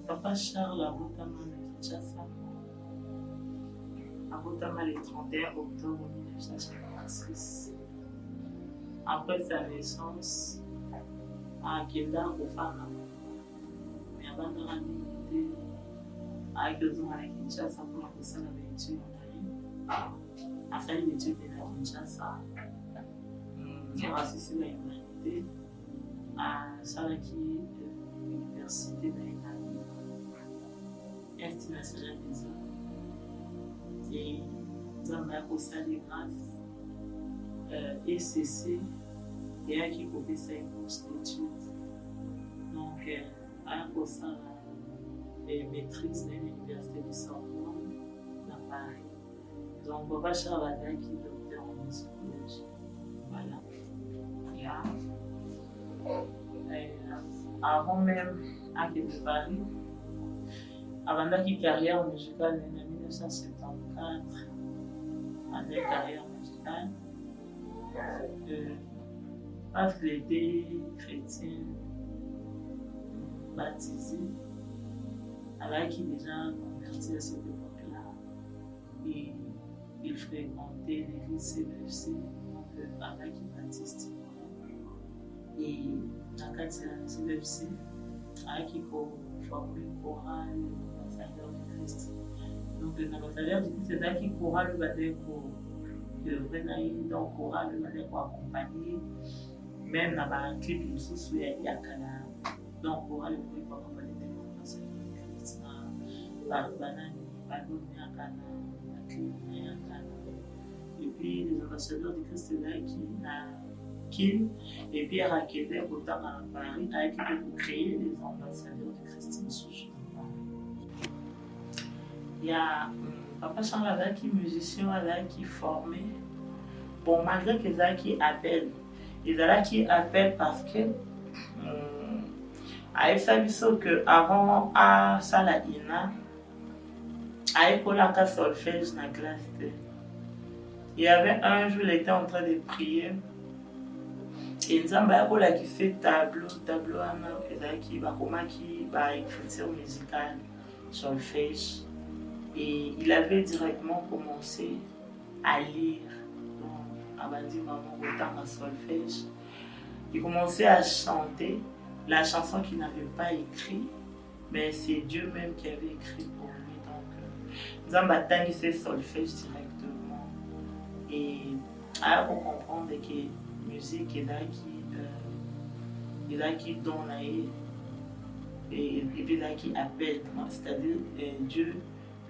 Papa Charles abotama na Kinshasa. Abotama le 31 octobre 1956. Après sa naissance, akenda kofana. Mais avant de ramener, akizunga na Kinshasa pour kosala l'étude a fait l'étude à Kinshasa. Il a assisté à l'humanité à Salaki, l'université d'Aïnami, Institut national des arts. Et Zamba Kosali grâce ECC et à qui pouvait faire une bourse d'études. Donc, à Kosala maîtrise de l'université de Sorbonne à Paris. Donc, Papa Charles qui est docteur en musicologie. Voilà. Avant même à Paris, avant la carrière musicale en 1974, avec carrière musicale, parce qu'il était chrétien, baptisé, alors qu'il est déjà converti à cette époque-là, et il fréquentait l'église CBFC, avec Baptiste. Et dans le cadre de CBFC, avec qui formé chorale l'ambassadeur du Christ. Donc l'ambassadeur du Christ, c'est là qui chorale le baptême pour le vrai naïf, donc chorale le baptême pour accompagner, même dans le clip, il y a Kana. Donc chorale le baptême pour accompagner l'ambassadeur du Christ. Et puis les ambassadeurs du Christ, c'est là qui et puis Raquel autant à Paris avec pour créer les ambassadeurs de Christine Souchon. Il y a Papa Charles là qui est musicien là qui est formé. Bon, malgré que ça qui appelle, ils là qui appellent parce que avec ça que avant à Salaina à l'école à solfège dans la classe. Il y avait un jour, il était en train de prier. Et Nzamba qui fait tableau qui va écriture musicale, solfège. Et il avait directement commencé à lire. Abandi maman autant en solfège. Il commençait à chanter la chanson qu'il n'avait pas écrite, mais c'est Dieu même qui avait écrit pour lui. Donc, Nzamba tangi fait solfège directement. Et alors pour comprendre que musique est là qui donne et puis là qui appelle, c'est-à-dire Dieu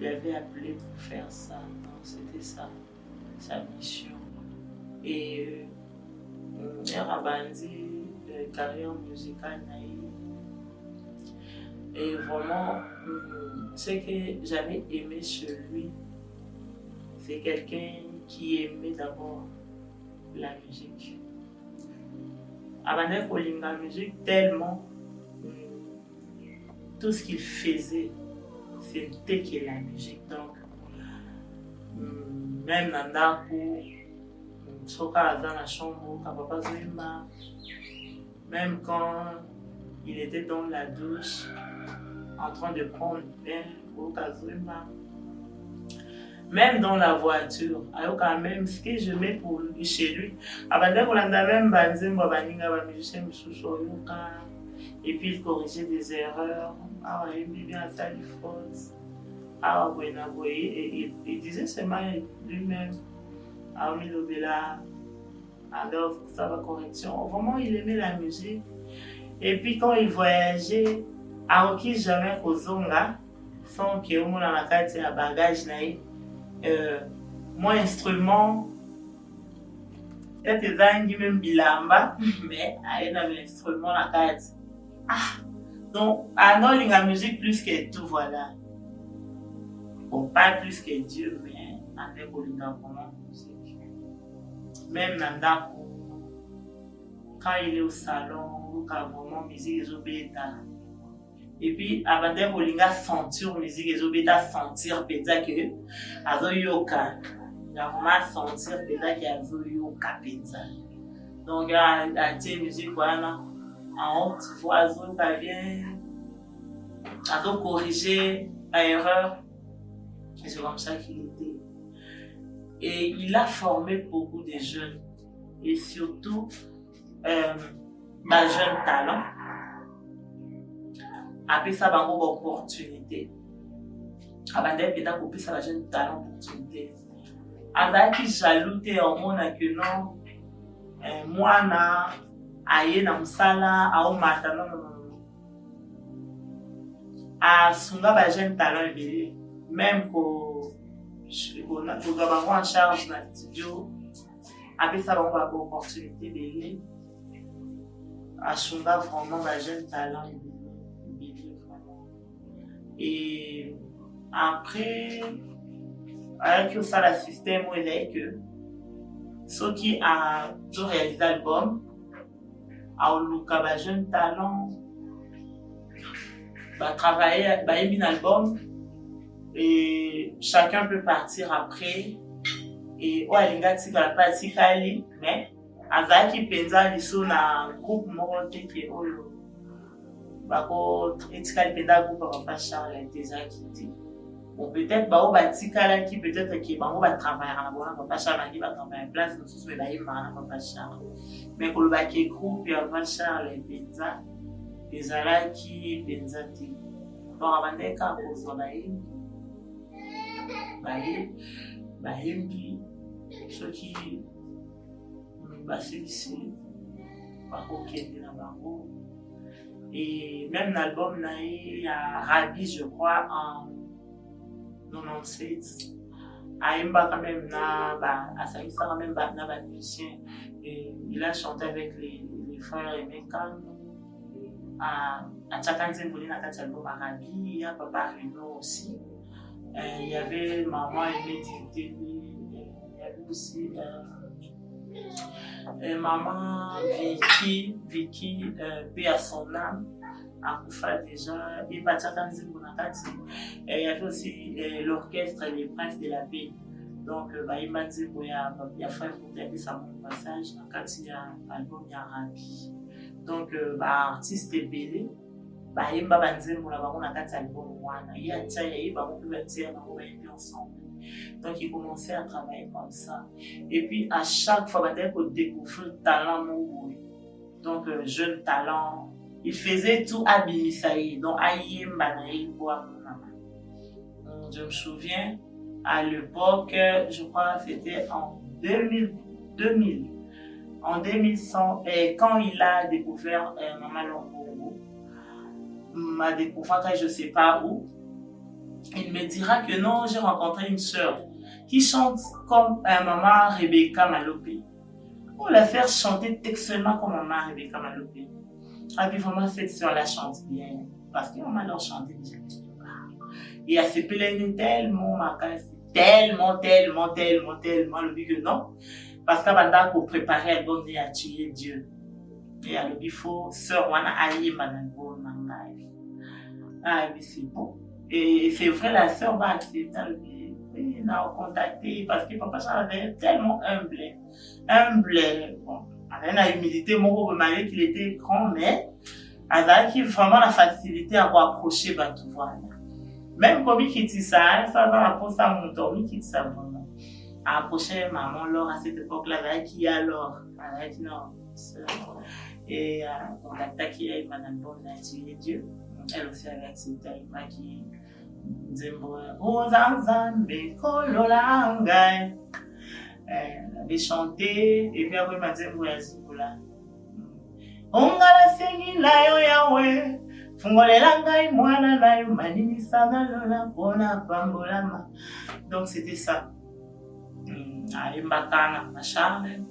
l'avait appelé pour faire ça. Donc c'était ça, sa mission. Et il a bâti carrière musicale. Et vraiment, ce que j'avais aimé chez lui, c'est quelqu'un qui aimait d'abord la musique. Avant de la musique, tellement tout ce qu'il faisait, c'était que la musique. Donc, même dans la chambre, même quand il était dans la douche, en train de prendre un bain, même dans la voiture, alors quand même ce que je mets pour lui, chez lui, et puis il corrigeait des erreurs, il bien ça les fautes, et il disait seulement lui-même, alors ça va correction. Vraiment il aimait la musique. Et puis quand il voyageait, il jamais kozonga sans que on a la carte à bagage naïf. Mon instrument, peut-être même bilamba, mais il y a un instrument la carte. Donc, non, la musique plus que tout, voilà. Bon, pas plus que Dieu, mais avec vraiment musique. Même Nandako, quand il est au salon, quand vraiment musique est obéta. Et puis, avant de voler sentir musique, ils ont bien sentir peut-être que azo yoka, vraiment sentir peut-être que azo yoka peut-être. Donc, la musique voilà, en haute voix azo vient avait corrigé l'erreur. Et c'est comme ça qu'il était. Et il a formé beaucoup de jeunes. Et surtout, ma jeune talent. Après ça, il y a une opportunité. Après ça, il y a jeune talent opportunité. Après qui jaloux te hormone que non, moi na aye na musala au mata non. A sunga ba jeune talent ebele. Même qu'on doit avoir en charge dans le studio, après ça, on va avoir l'opportunité de à Sunga vraiment un jeune talent. Et après, avec ça, le système où il est que ceux qui ont réalisé l'album, ont un jeune talent, travailler, un album. Et chacun peut partir après et oalinga tika pas tika ali mais azaki penza liso na groupe moko teke oyo bako etika penza groupe Papa Charles tezaki ti bon peut-être ba o batika la qui peut-être que bango ba travailler na bona Papa Charles qui va travailler place nous so ba yima na Papa Charles mais ko ba ke groupe ya Papa Charles penza ezalaki penza ti bon abandeka ko zona yi bahembi soki basilisi bakokende na bango et même l'album naye ya Rabi je crois en 97 aimba quand même na asalisa quand même na ba musicien et il a chanté avec les frères Emeka à Tchakanze Mboli na kati album Rabi il y a Papa Reno aussi. Il y avait Maman Aimée Tinteli, il y avait aussi Maman Vicky, paix à son âme, à Koufa déjà, et Bachakanzi Bonakati. Il y avait aussi l'orchestre Les Princes de la Paix. Donc, il m'a dit qu'il y a fait un passage, quand il y a un album, il y a Rabi. Donc, artiste est belé. Bahimba banzembo na bango na kati album wana ya tia ya ba mo pe tia na ba yimbi ensemble donc il commençait à travailler comme ça et puis à chaque fois bandé ko découvrir talent mon donc jeune talent il faisait tout à Bimisaï donc ayimba na yimba je me souviens à l'époque je crois c'était en 2000 en 2100 et quand il a découvert Maman Longo m'a découvert je ne sais pas où, il me dira que non, j'ai rencontré une sœur qui chante comme Maman Rebecca Malopé. On la faire chanter textuellement comme Maman Rebecca Malopé. Et puis vraiment, cette sœur la chante bien, parce que Maman leur chantait déjà. Et elle se plaignait tellement, tellement, le but que non, parce qu'elle a préparé l'album et a tué Dieu. Et alors, il faut sœur wana aïe manango nangai. Ah, mais c'est bon. Et c'est vrai, la sœur va accepter. Elle m'a contacté parce que Papa Charles avait tellement humble. Bon, avec la humilité, mon remarqué qu'il était grand, mais elle a vraiment la facilité à approcher tout voilà. Même comme il quitte ça va approcher à mon tour, il quitte ça vraiment. À approcher maman, Laure, à cette époque-là, avec qui alors? Avec non, et on a attaqué avec Madame Bonne, Dieu. Elle aussi avait accepté avec moi qui disait Ozanzambe Kololanga. Elle avait chanté et puis après elle m'a dit Mouyazibula. Ongala sengi layo yawe. Fungolela ngai mwana na yo manimisa na lola pona pambolama. Donc c'était ça. Mbakana Charles.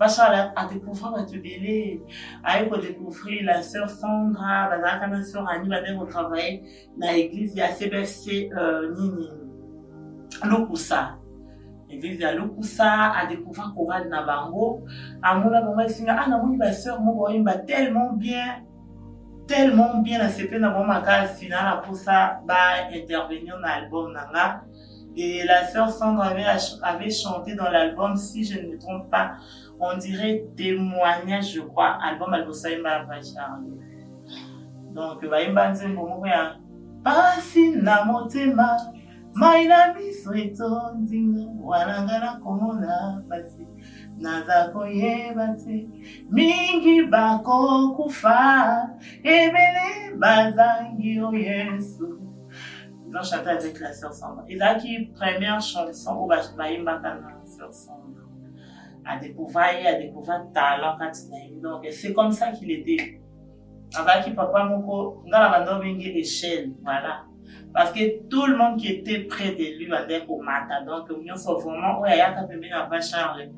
Charles a découvert votre bébé, a découvert la sœur Sandra, la sœur Annie, va travailler dans l'église de la CBFC Lokusa. L'église de Lokusa a découvert Koral Nabango. À mon maman, il a dit ma sœur, mon tellement bien, la CP na maman finale pour ça, intervenir dans l'album Nanga. Et la sœur Sandra avait chanté dans l'album, si je ne me trompe pas, on dirait témoignage, je crois, album Albosaïmba Bachar. Donc, pasi na motema mai na miso etondinga wananga nakomona pasi naza koyeba te mingi bakokufa ebele bazangi o Yesu. Ils ont chanté avec la sœur Sandra. Et là, qui première chanson où baïmbaka na sœur Sandra à découvrir talent quand il a. Donc c'est comme ça qu'il était. Avec papa moko ngala bando bingi échelle, voilà. Parce que tout le monde qui était près de lui allait au matin. Donc nous sommes vraiment ouais ya tapé bien à Charles.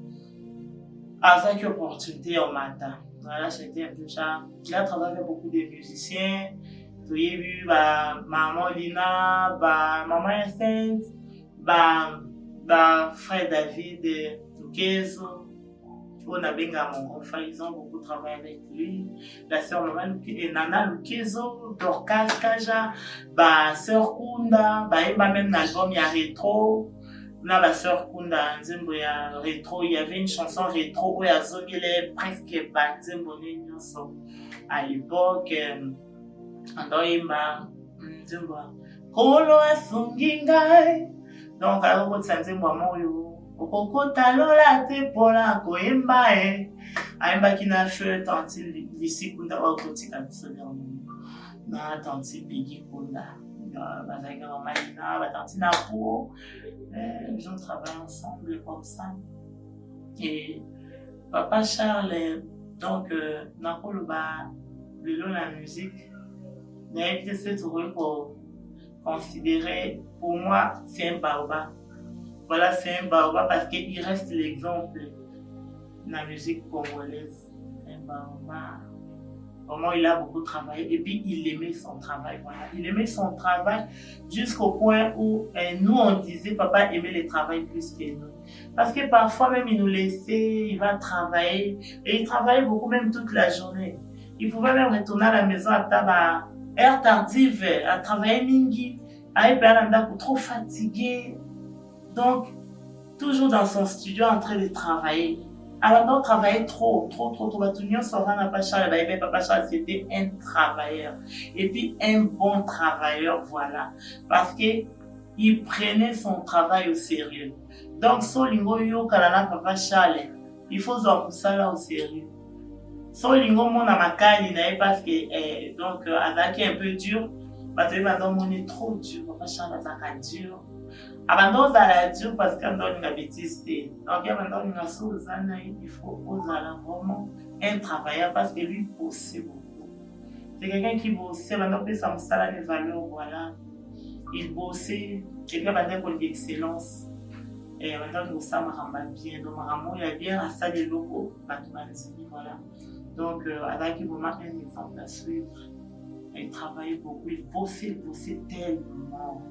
Avec opportunité au matin. Voilà, c'était un peu ça. Il a travaillé avec beaucoup de musiciens. Tu as vu maman Lina, maman Essence, frère David Lukezo. On a bien mon grand frère, ils ont beaucoup travaillé avec lui. La sœur maman Nana Lukezo, Dorcas Kaja, sœur Kunda, même l'album il y a rétro. Là, la sœur Kunda, Nzembo ya rétro, il y avait une chanson rétro où il y a zonile presque Nzembo Nzembo à l'époque. Andoimba Nzembo Kolo asungi ngai. Donc akokotisa Nzembo ya moyo okokota lola te mpona koyemba ayembaki na feu tanti Lisi Kunda oyo kotika biso na tanti Bigi Kunda bazalaki mama Lina batanti na po. Ils ont travaillé ensemble comme ça. Et papa Charles, donc nakoloba lelo la musique mais c'est pour considérer, pour moi, c'est un baobab. Voilà, c'est un baobab parce qu'il reste l'exemple de la musique congolaise. C'est un baobab. Vraiment, il a beaucoup travaillé et puis il aimait son travail. Voilà. Il aimait son travail jusqu'au point où nous, on disait, papa aimait le travail plus que nous. Parce que parfois même, il nous laissait, il va travailler et il travaillait beaucoup, même toute la journée. Il pouvait même retourner à la maison à table heure tardive, à travailler mingi, à être trop fatigué. Donc, toujours dans son studio en train de travailler. Avant de travailler trop. Papa Charles, c'était un travailleur. Et puis, un bon travailleur, voilà. Parce que il prenait son travail au sérieux. Donc, Solingo Yo Kalana Papa Charles, il faut voir ça là au sérieux. Solingo mona makali na parce que donc azaki un peu dur, bato bando moni trop dur, papa Charles azaka dur. Abando zala dur parce que ndo nga bêtise te. Donc abando nga so zana il faut ozala vraiment un travailleur parce que lui bossait beaucoup. C'est quelqu'un qui bossait, bando pe sa musala de valeur voilà. Il bossait, quelqu'un bande pour l'excellence. Et bando ça maramba bien, donc maramo il a bien à ça des locaux, bato banzini voilà. Donc, avec vraiment un exemple à suivre. Il travaillait beaucoup, il bossait tellement.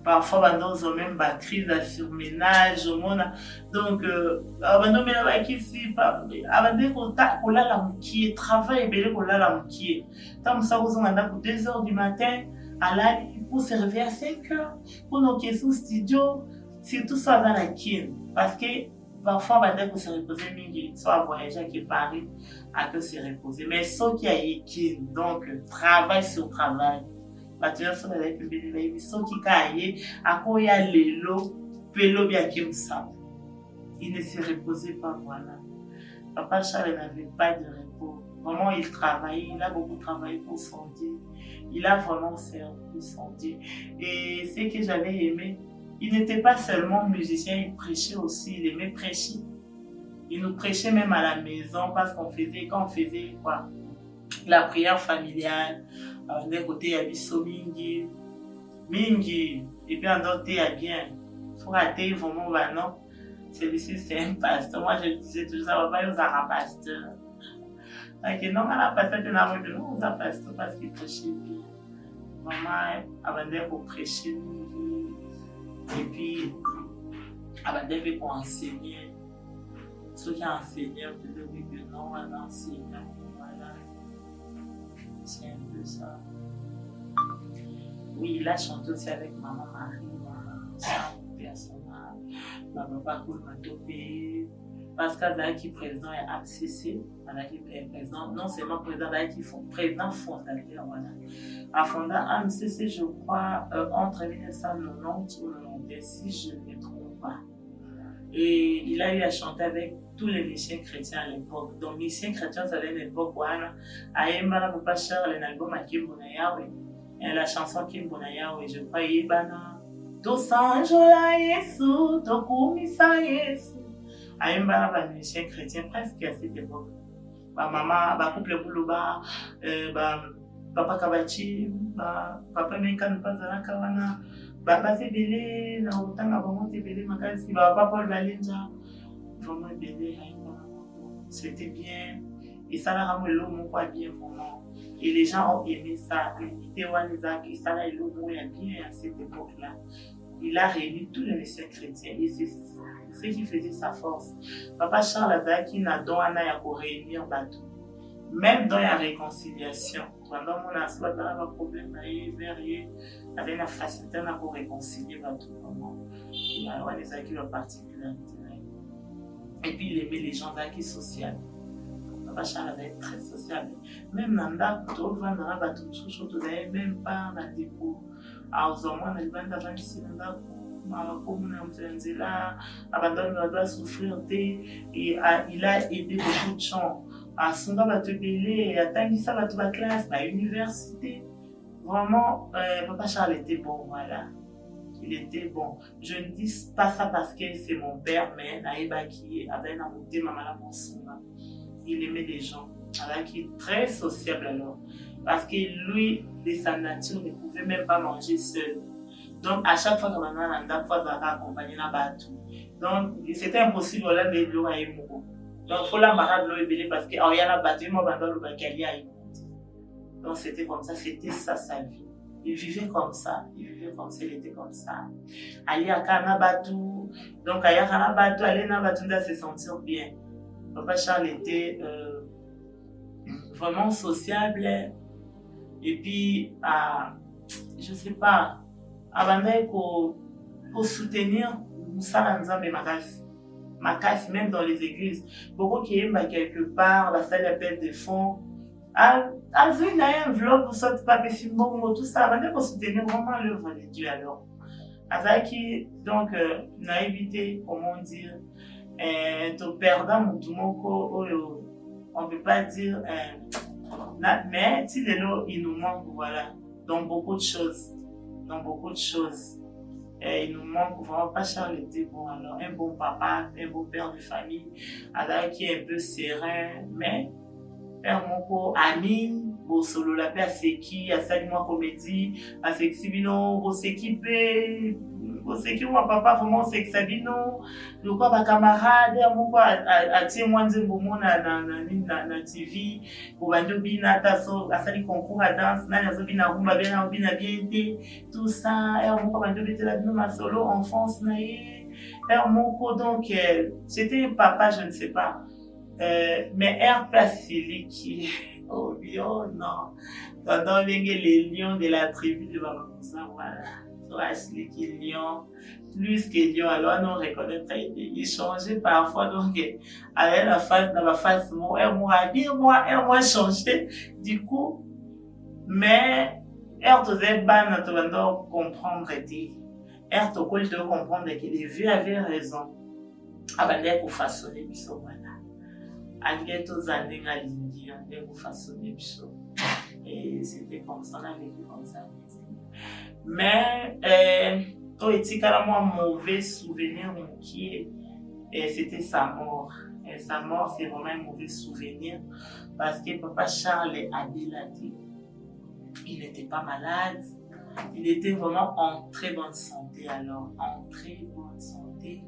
Parfois, nous avons même la crise de surménage. Donc, avant de me ici, avant de la moukier, travail, belé pour la moukier. Tant que ça, vous avez pour 2 heures du matin, à la pour se réveiller à 5 heures, pour nos questions studio, c'est tout ça dans la kin. Parce que, parfois, on peut se reposer, soit à voyager à Paris, à que se reposer. Mais ce qui a été, donc, travail sur travail. Tu vois, ce qui a été, à quoi il y a l'élo, pélo bien qui me semble. Il ne se reposait pas, voilà. Papa Charles n'avait pas de repos. Vraiment, il travaillait, il a beaucoup travaillé pour son Dieu. Il a vraiment servi son Dieu. Et ce que j'avais aimé, il n'était pas seulement musicien, il prêchait aussi, il aimait prêcher. Il nous prêchait même à la maison parce qu'on faisait, quand on faisait quoi, la prière familiale, d'un côté il y avait Mingi, et puis en d'autres il y a bien. Il faut rater vraiment, bah non, celui-ci c'est un pasteur. Moi je disais toujours ça, papa, il y a un pasteur. Donc non, la pasteur, tu n'as pas de nous, un pasteur parce qu'il prêchait bien. Maman, avant de prêcher, et puis, avant de enseigner, ceux qui enseignent, peut-être que non, on enseigne, voilà. C'est un peu ça. Oui, il a chanté aussi avec maman Marie, maman, ça, personnage, maman Paco m'a topé, parce qu'azalaki président ya AMCC, azalaki président, non seulement président, azalaki président fondateur, voilà. A fondé AMCC, je crois, entre 1990 ou 1990, si je ne me trompe pas. Et il a eu à chanter avec tous les musiciens chrétiens à l'époque. Donc, musiciens chrétiens, ça avait une époque où Aïmbala Papa Charles, l'album à Kimbuna Yahweh, et la chanson Kimbuna Yahweh, je crois, Ibana. Tosanjola Yesu, Tokumisa Yesu. Aïmbala, les musiciens chrétiens, presque à cette époque. Ma maman, ma couple Boulouba, Papa Kabachi, Papa Menkan Pazala Kawana. Baba Sebele, na otanga bango Sebele makasi, Papa Paul Balenja, vraiment Sebele, c'était bien. Et ça l'a ramené l'homme quoi bien vraiment. Et les gens ont aimé ça. L'unité Wanizak, et ça l'a l'homme bien à cette époque-là. Il a réuni tous les messieurs chrétiens et c'est ce qui faisait sa force. Papa Charles Azaki n'a donc à réunir Batou. Même dans la réconciliation, pendant mon assoit, il y a un problème, il y avait une facilité pour réconcilier tout le monde. Il y a des acquis particularité. Et puis il aimait les gens d'acquis sociaux. Papa Charles avait été très social. Même Nanda, tu vas tout chose, tu n'avais même pas un dépôt. Alors, au moins, il va y avoir ici Nanda. Il doit souffrir et il a aidé beaucoup de gens. À son temps, il a atteint ça à la classe, à l'université. Vraiment, Papa Charles était bon, voilà. Il était bon. Je ne dis pas ça parce que c'est mon père, mais Naïba qui avait un amour maman il aimait les gens. Alors, qui est très sociable alors. Parce que lui, de sa nature, ne pouvait même pas manger seul. Donc, à chaque fois que maman a accompagné la bateau. Donc, c'était impossible de l'eau à Emogo. Donc, il faut la marade l'eau ébélée parce qu'il y a la bateau, il m'a le bacali à Emogo. Donc, c'était comme ça, c'était ça sa vie. Il vivait comme ça, il était comme ça. Aller à Kanabatou, donc à Kanabatou, aller à Kanabatou, il se sentir bien. Papa Charles était vraiment sociable. Et puis, je ne sais pas, pour soutenir Moussa Nzambe Makasi, même dans les églises. Beaucoup qui aiment quelque part, la salle appelle des fonds. Azui n'a un vlog pour ça, pas possible, tout ça, pour soutenir vraiment l'œuvre de Dieu alors. Azaki, donc, n'a évité, comment dire, de perdre tout mon corps, on ne peut pas dire, mais si les lots, il nous manque, voilà, dans beaucoup de choses. Il nous manque vraiment. Pas Charles était bon alors, un bon papa, un bon père de famille, Azaki est un peu serein, mais père moko ami bosolo la paix à seki à sali moi comédie à sexy bino bosekipe moi papa vraiment sexy bino le quoi ba camarade moko a tie moi nzembo mona na TV ko bando bina taso a sali concours à danse na nazo bina rumba bina bien tout ça et moko bando betela bino ma solo enfance na ye père moko donc c'était un papa je ne sais pas. Mais Air Placilique, oh lion, non. Pendant les lions de la tribu de Bamamoussa, voilà. Placilique, lion, plus que lion, alors on reconnaît pas, il changeait parfois, donc, avec la face, moi, changé, du coup, mais, Air faisait ban, on comprendre, Air te comprendre que les vieux avaient raison. Abandonner pour façonner, puis voilà. Angeto Zanding à l'Indie, pour façonner biso. Et c'était comme ça, on a vécu comme ça. Mais, au éthique, moi, mauvais souvenir qui c'était sa mort. Et sa mort, c'est vraiment un mauvais souvenir parce que Papa Charles a dit, il n'était pas malade, il était vraiment en très bonne santé alors, en très bonne santé.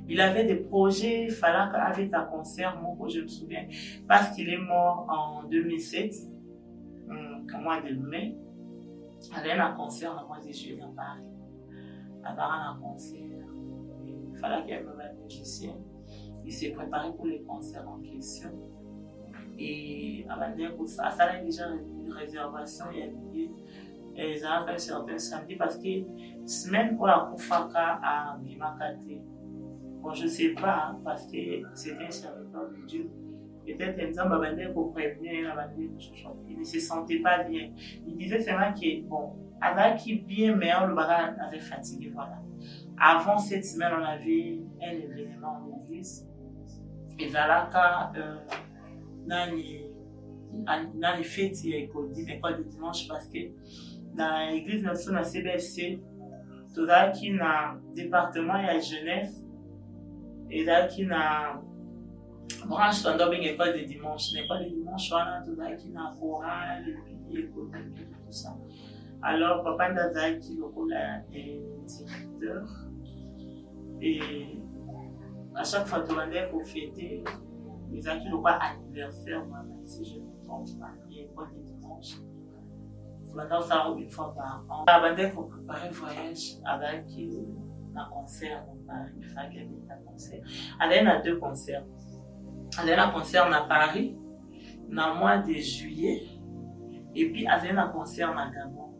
Il avait des projets, il fallait qu'avec un concert, moi, je me souviens, parce qu'il est mort en 2007, au mois de mai, il avait un concert au mois de juillet à Paris. Avoir un concert, il fallait qu'il y ait un musicien. Il s'est préparé pour les concerts en question. Et avant de ça, ça a déjà une réservation, il y a billet. Et ils ont fait certains samedis parce que semaine pour la Koufaka à Mimakate. Bon, je ne sais pas, hein, parce que c'était un serviteur de Dieu. Peut-être un disant, pour prévenir, il ne se sentait pas bien. Il disait seulement que, bon, avec qui bien, mais le bagage avait fatigué, voilà. Avant cette semaine, on avait un événement en église. Et Zalaka, dans les fêtes, il y a l'école de dimanche parce que dans l'église, nous sommes dans CBFC, tout ça qui a département, il y a jeunesse, et là qui a branche dans une école de dimanche. L'école de dimanche, on a tout ça qui a chorale, et tout ça. Alors, papa Ndaza qui est directeur. Et à chaque fois, tu vas pour fêter, les acquis n'ont pas anniversaire, si je ne me trompe pas, il y a l'école de dimanche. Maintenant, ça arrive une fois par an. Avant pour préparer le voyage avec un concert, il fallait un concert. Elle a 2 concerts. Elle a un concert à Paris, dans le mois de juillet, et puis elle a un concert à Gabon.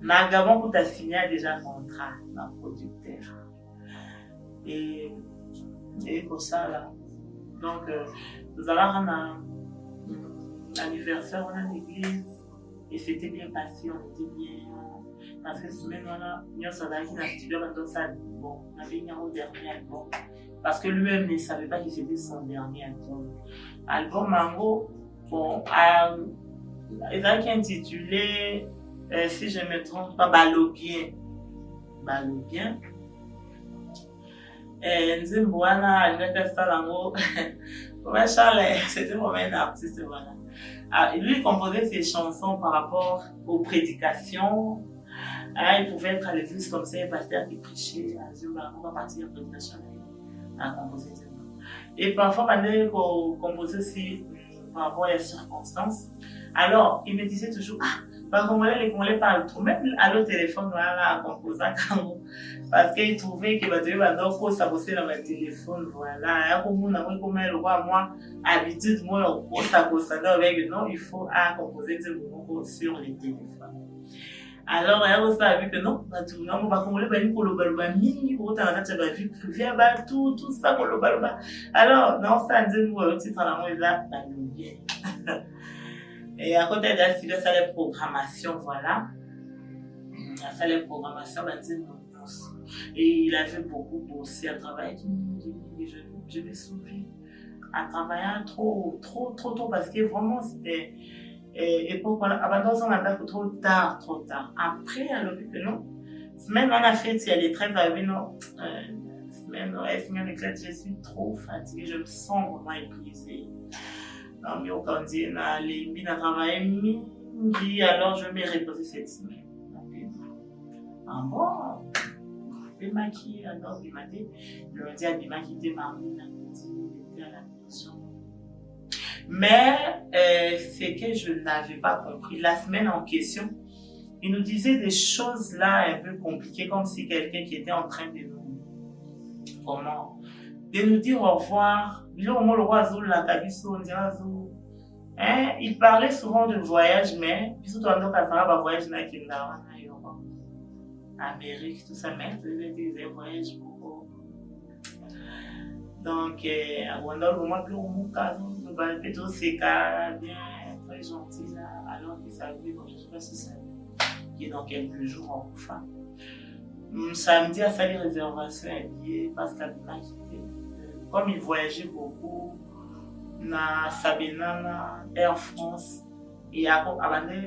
Dans Gabon, pour tu signé déjà un contrat dans le producteur. Et pour ça, là. Donc, nous allons rendre un anniversaire à l'église. Et c'était bien passé, on était bien. Parce que semaine, on a studio, bon, on avait un dernier album. Parce que lui-même ne savait pas que c'était son dernier album. Album Mango, bon, il a intitulé, si je ne me trompe pas, Balobien. Balobien. Nzimboana, c'était vraiment un artiste, voilà. Lui, il composait ses chansons par rapport aux prédications. Il pouvait être à l'église comme ça, un pasteur qui prêchait à Zumba, on va partir à la prédication, à composer. Et parfois, il composait aussi par rapport à les circonstances. Alors, il me disait toujours, les Congolais parlent trop, même à l'autre téléphone, voilà, à composer parce qu'il trouvait que ça bossait dans le téléphone, voilà. Moi, habitude, moi, ça avec non, il faut composer des mots sur les téléphones. Alors, elle a vu que non, on va composer tout ça, alors, non, ça dit, moi, titre à la et à côté de la studio, ça les programmations, voilà. Ça les programmations, et il avait beaucoup bossé à travailler. Je me souviens, à travailler trop parce que vraiment c'était. Et pour avant on a fait trop tard. Après, alors que non, semaine on a fait, si elle est très arrivée, non, semaine, je suis trop fatiguée, je me sens vraiment épuisée. Non, mais au candidat, les mines à travailler, alors je me reposer cette semaine. Bon, je me maquiller, alors il m'a dit, le dit à Bima qui était marié, il était à la maison. Mais c'est que je n'avais pas compris. La semaine en question, il nous disait des choses là un peu compliquées, comme si quelqu'un qui était en train de nous dire au revoir. Il parlait souvent de voyage, mais surtout en tant qu'à voyage Amérique, tout ça, mais des voyages beaucoup. Donc, à Wanda, le moment où on a plutôt c'est bien, très gentil là, alors que ça arrive, je ne sais pas si ça qui est dans quelques jours en enfin. Samedi, à faire les réservations à billets, parce qu'Abima comme il voyageait beaucoup, na Sabina, Air France, et avant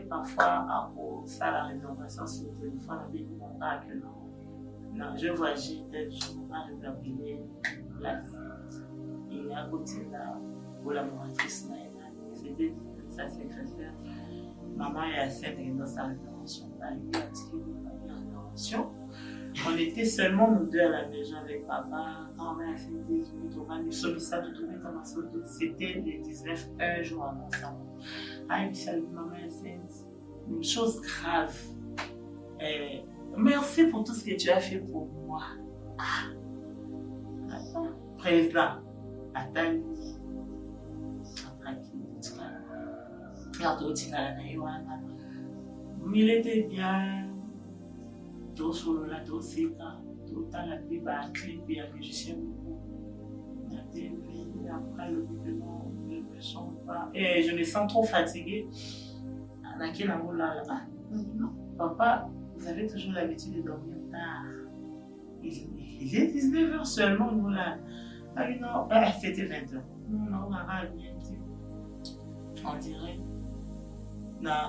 parfois à ça la réservation sur le téléphone avec mon gars que non, je voyageais tel jour, je terminais place. Et à côté la collaboratrice c'était sa secrétaire. Maman est assise dans sa réservation. Elle a tiré la réservation. On était seulement nous deux à la maison avec papa. Quand on a fait 10 minutes, on a mis sur le salle de tourner comme ça. C'était le 19, un jour avant ça. Ah, Michel, maman est assise. Une chose grave. Merci pour tout ce que tu as fait pour moi. Président, attends. Il était bien. total la plus bas clip et un musicien beaucoup. Après le mouvement, je ne me sens pas. Et je me sens trop fatiguée. Non, papa, vous avez toujours l'habitude de dormir tard. Il est 19h seulement, nous là. Ah non, c'était 20h. Non, on a bien dit. On dirait.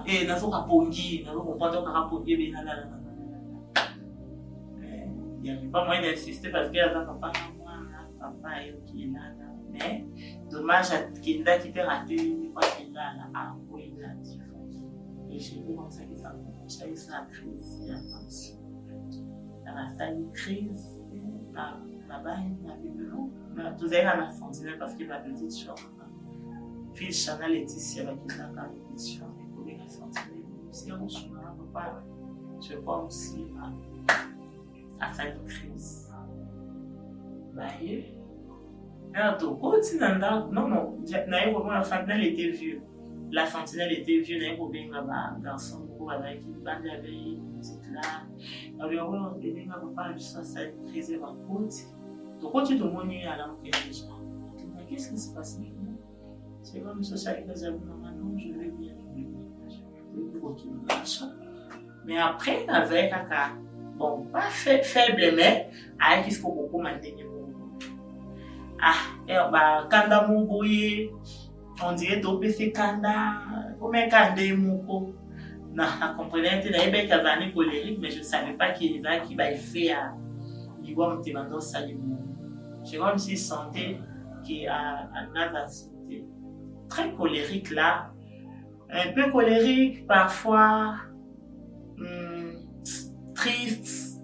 Et nous avons répondu, nous avons répondu, il n'y avait pas moyen d'insister parce qu'il y avait papa qui est là. Mais dommage à Kenda qui était raté, mais pas Kenda là. Oui, il a dit. Et j'ai vu comme ça que ça commence à eu sa crise. Attention. Il y a une crise. Là-bas, il y a des melons. Tout à l'heure, on a senti parce qu'il y a une petite chambre. Puis Chanel Laetitia va quitter la petite chambre. Il faut bien sentir. Si on se met pas, je crois aussi à sa crise. Non, la sentinelle était vieux. La sentinelle était vieux, un garçon avec une bande avait une petite là. Alors, on a pas juste ça, crise va côte. Donc, quand tu te montres à l'enquête déjà, qu'est-ce qui se passe maintenant? C'est comme ça, ça arrive à non, je vais bien, mais après, avec un bon, pas faible, mais avec ce qu'on peut maintenir. Kanda Mouboye, on dirait d'OPC Kanda, comme un Kanda Mouko. Je comprenais que j'avais des années colériques, mais je ne savais pas qu'il va faire à l'Ivoire Mtémando Salimou. C'est comme s'il sentait qu'il a un santé très colérique là, un peu colérique, parfois triste,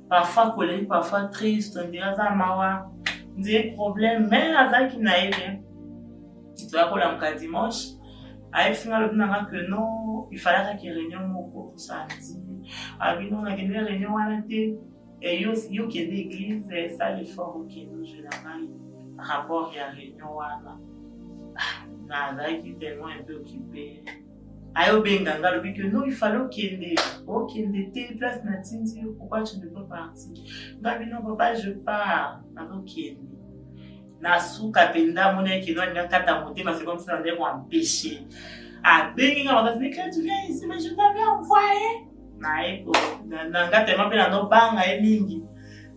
parfois colérique, parfois triste, on dirait ça mawa. Des problèmes, mais avec qui n'a bien. Tu vas pour la dimanche. Avec finalement que non, il fallait qu'il y ait une réunion pour samedi. Avec nous, on a une réunion à la télé. Et il y a des églises, et ça, l'effort qui nous général, rapport à la réunion à la. Avec qui est tellement un peu occupé. Ayo Benganga, le que non, il fallait qu'il y ait des places natines. Pourquoi tu ne peux pas partir? Non, papa, je pars. Nasu Kapenda, mon qui doit bien catamoter, mais c'est comme si on allait empêcher. Ah, Benga, on va dire que tu viens ici, mais je t'avais envoyé. Naeko, nanga tellement bien dans banga et mingi.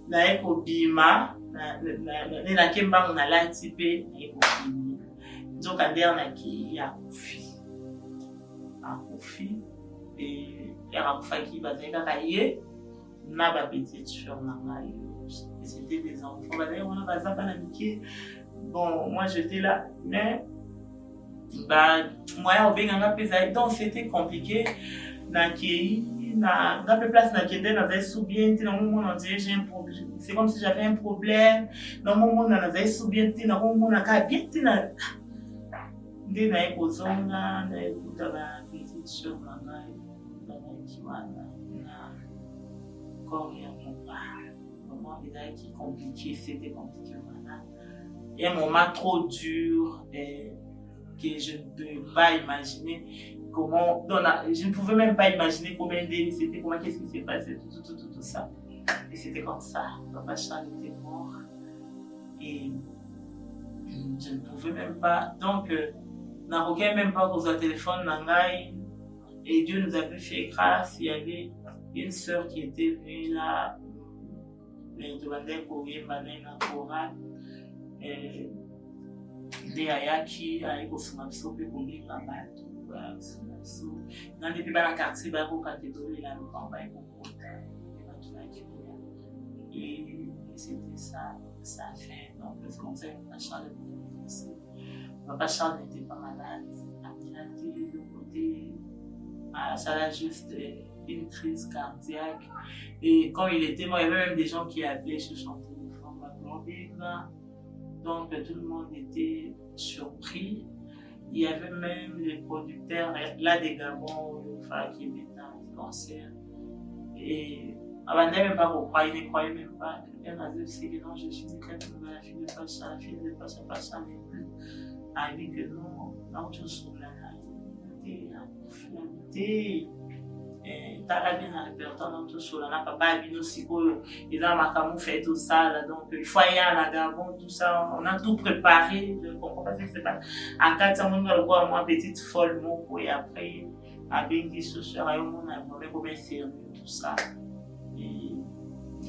Naeko bima, na kemba on a la type, naeko bima. Donc, à dire na qui a Kofi, et a Kofi qui va dire qu'aille, n'a pas petite sur ma maille. C'était des enfants. D'ailleurs, on a pas ça bon, moi j'étais là, mais moi au Benganga pesait, donc c'était compliqué. Na place na kende na sous bien, dans mon monde on dirait j'ai un problème. C'est comme si j'avais un problème. Dans mon monde na sous bien, dans mon monde na bien, na ndé na ekozonga na écoute ba petite sur ma maille, na kiwana na corps ya mon qui compliqué, c'était compliqué. Voilà. Et un moment trop dur que je ne peux pas imaginer comment. Je ne pouvais même pas imaginer combien d'années c'était, comment qu'est-ce qui s'est passé, tout ça. Et c'était comme ça. Papa Charles était mort. Et je ne pouvais même pas. Donc, n'avais même pas posé le téléphone, Nangai. Et Dieu nous avait fait grâce. Il y avait une sœur qui était venue là. Mais demandait pour y aller na chorale nde ayaki ayekosoma biso mpe kolinga bato basoma biso na nde mpe bana quartier bakoka te tolela lopango bayekokota bato bakikoya et c'était ça a fait donc le conseil Papa Charles n'était pas malade il a dit de côté ça l'a juste une crise cardiaque. Et quand il était mort, il y avait même des gens qui appelaient sur son téléphone. Donc tout le monde était surpris. Il y avait même les producteurs là des Gabon qui étaient dans le concert. Et avant de même pas croire, ils ne croyaient même pas. Quelqu'un m'a dit c'est que non, je suis la fille de Pacha, la fille de Pacha n'est plus. A dit que non, je suis là. tala bien na répertoire dans tout ça là papa bino sikoyo ils ont makamu fait tout ça là donc il faut aller à la Gabon tout ça on a tout préparé je comprends pas ce qui se passe à 4 ans on va moi petite folle moko et après à bien qui se sera on a vraiment comment servir tout ça et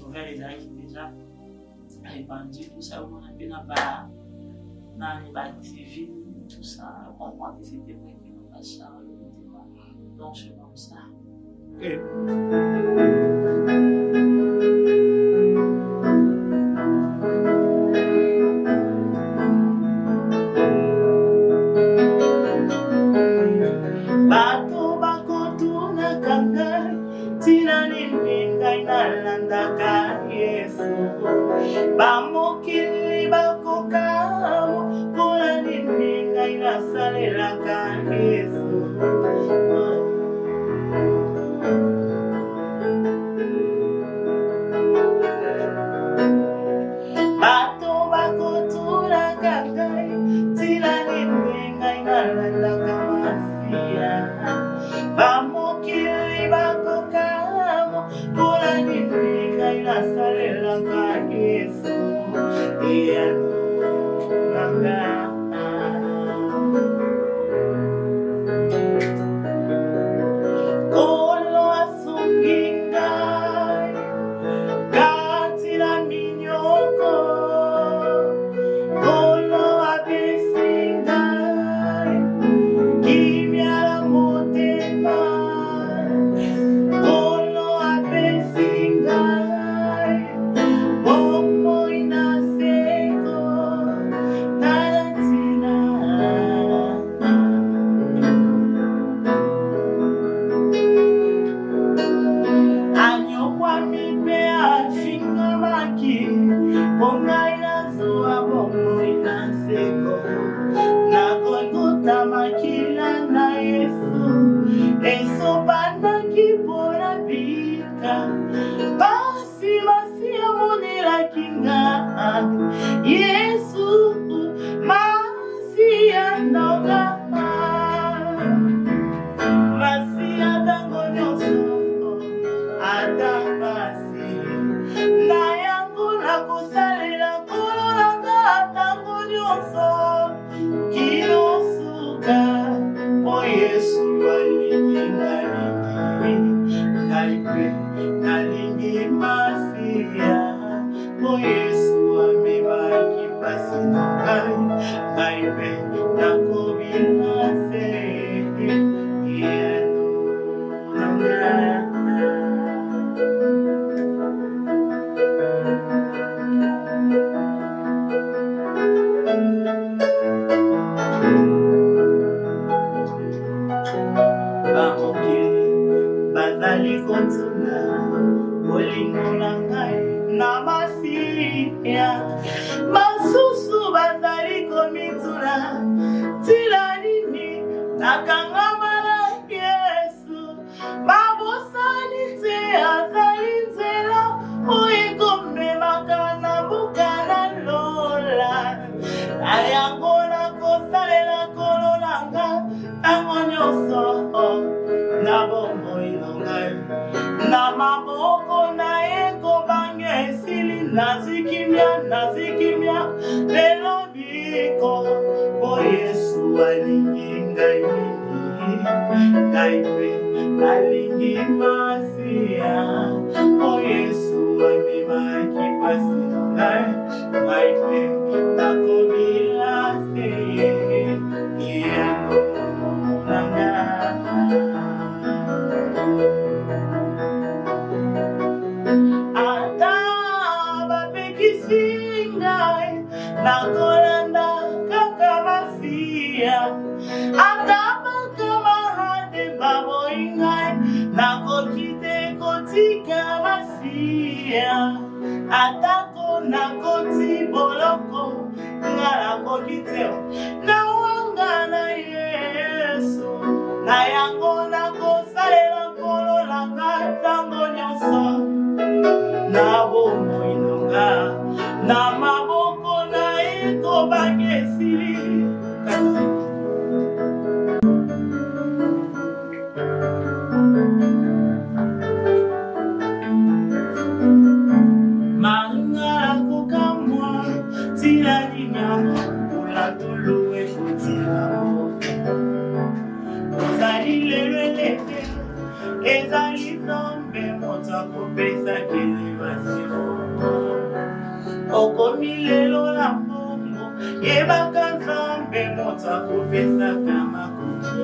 nouvelle les amis déjà répandu tout ça on a bien là dans les TV tout ça on comprend que c'était vraiment pas ça donc c'est comme ça. Okay. Bato bakotuna kangai tina nilinga inalandaka Yesu bamokili bakokamo pona nilinga inasalelaka Yesu bato bakotuna kangai tina nilinga inalandaka Masia bamokili bakokamo pona nilinga inasalelaka Yesu iyanunanga kolo asungingai kati la minyoko kolo abesingai kimya la motema kolo abesingai bomo inaseko taratina anyokwa mipe afinga maki bonga inazoa bomo inaseko na Golgotha makila na Yesu esopanda kipona bika basi amonela kinga Yesu masia nonga masia tango nyonso atamasi na yango nakosalela kololanga tango nyonso kinosuka po Yesu alingi nalipe nalingi masia po Yesu amebaki pasi nongai nalipe nakobilase yano nongai bazali kotuna bolingo na ngai na masia masusu bazali komituna tila nini nakangama na Yesu babosani te azali nzela oyekomemaka na mbuka na lola na yango nakosalela kololanga ntango nyonso na bomoi nongai na maboko na ekobange esili nazikimia lelo biko po Yesu alingi ngai mingi ngai pe nalingi masia po Yesu amemaki pasi nongai ngai pe nakobilase yano nanga ata bapekisi ngai nakolanda kaka masia ata bakamahade baboi ngai nakoki te kotika masia atako nakoti boloko nga nakoki te nawanga na Yesu na yango nakosalela kololanga ntango nyonso na bomoi nonga na maboko na ekobangi esili ezali nzambe moto akopesaka elevation. Okomi lelo na mbongo yebaka nzambe moto akopesaka makoki.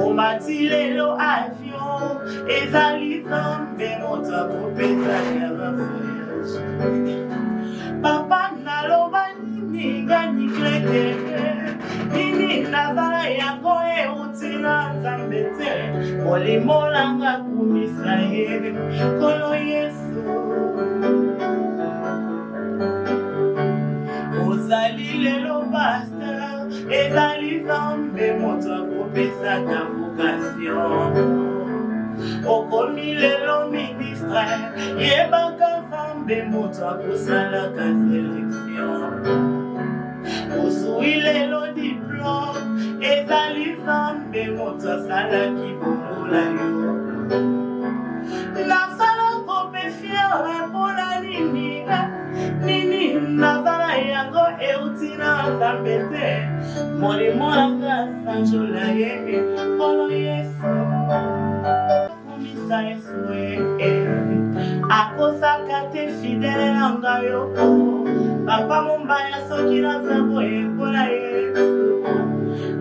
Omati lelo avion ezali nzambe moto akopesaka bavoyage. Papa naloba nini ngani klete nini nazala yango euti na nzambe te molimo nanga kumisa ye Nkolo Yesu. Ozali lelo pasteur ezali nzambe moto akopesaka vocation. Okomi lelo ministre yebaka nzambe moto akosalaka sélection. Ozwi lelo diplôme ezali nzambe moto asalaki bongola yo. Nasala kope fiere mpona nini nini nazala yango euti na nzambe te molimo nanga sanjola ye Nkolo Yesu. Kumisa Yesu akosaka te fidele nanga yo papa mombaya soki naza boye mpona Yesu.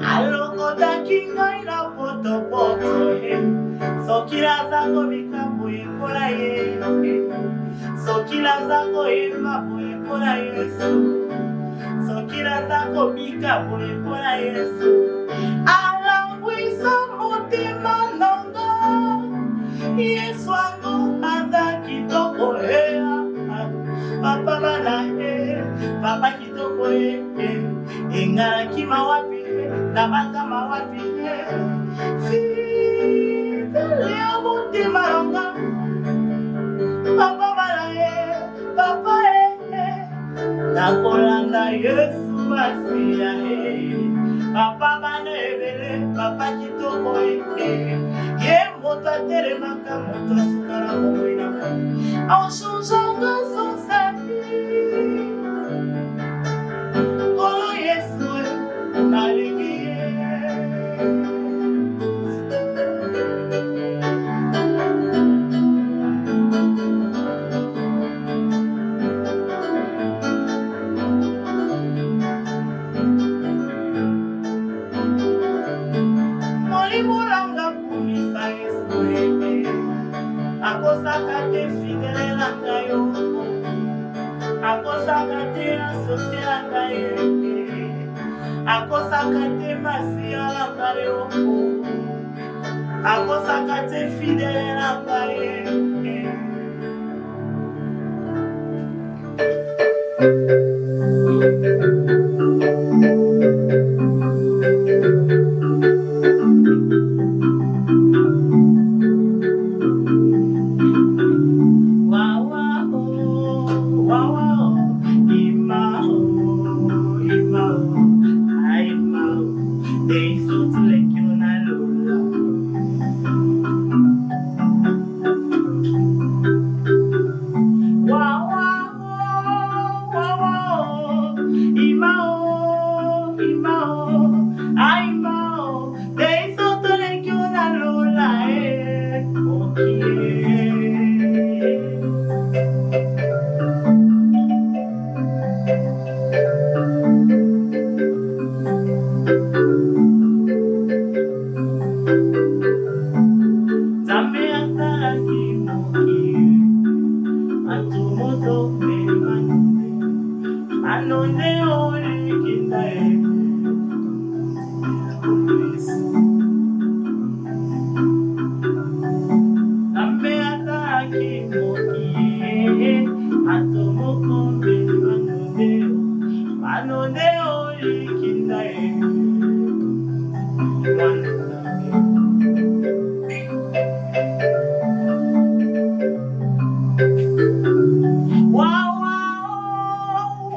Alokotaki ngai na potopoto soki naza komika boye mpona ye soki naza koyemba boye mpona Yesu soki naza komika boye mpona Yesu. Alangwisa motema nanga Yesu ango aza kitoko papa bana papa kitoko engalaki mawapi nabanga mawapi fidele ya motema nanga papa bana papa nakolanda Yesu masiya papa bana ebele papa kitoko ye moto atelemaka moto asukala bomoi na moi en changeant son sa vie. Nkolo Yesu nalingi ye. Molimo nanga kumisa Yesu akosaka te fidele nanga yo akosaka te asosie nanga ye akosaka te masiya nanga yo akosaka te fidele nanga ye. Wow, wow,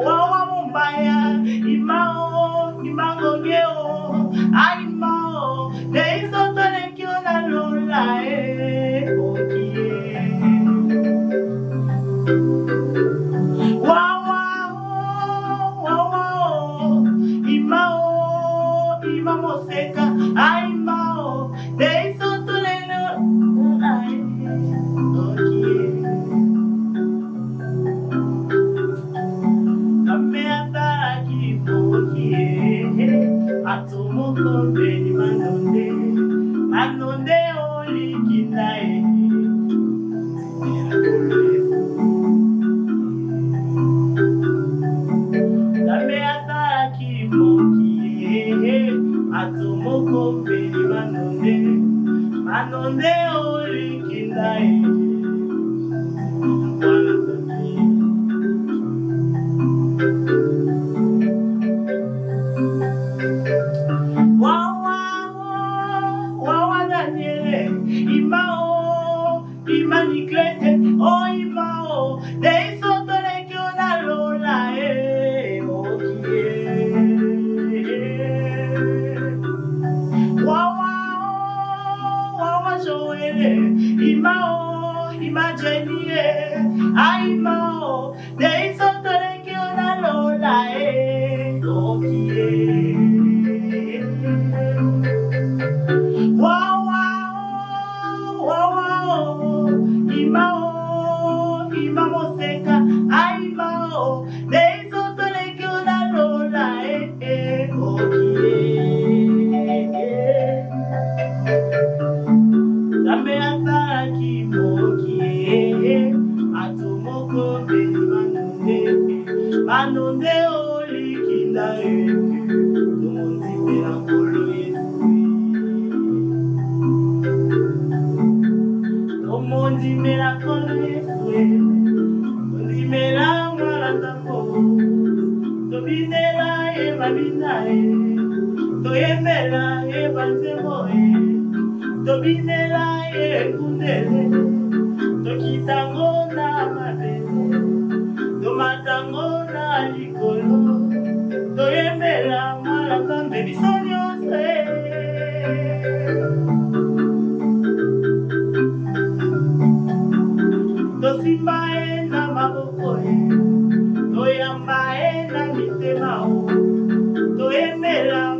wow, wow, Banonde olikinda tomondimela nkolo Yesu tomondimela nkolo Yesu tondimela mwana nzambo tobinela ye babina ye toyembela ye banzembo ye tobinela ye kundele tokitango na mabele tomatango na likolo toyembela mwana nzambe biso nyonso tosimba ye na maboko toyamba ye na mitema toyembela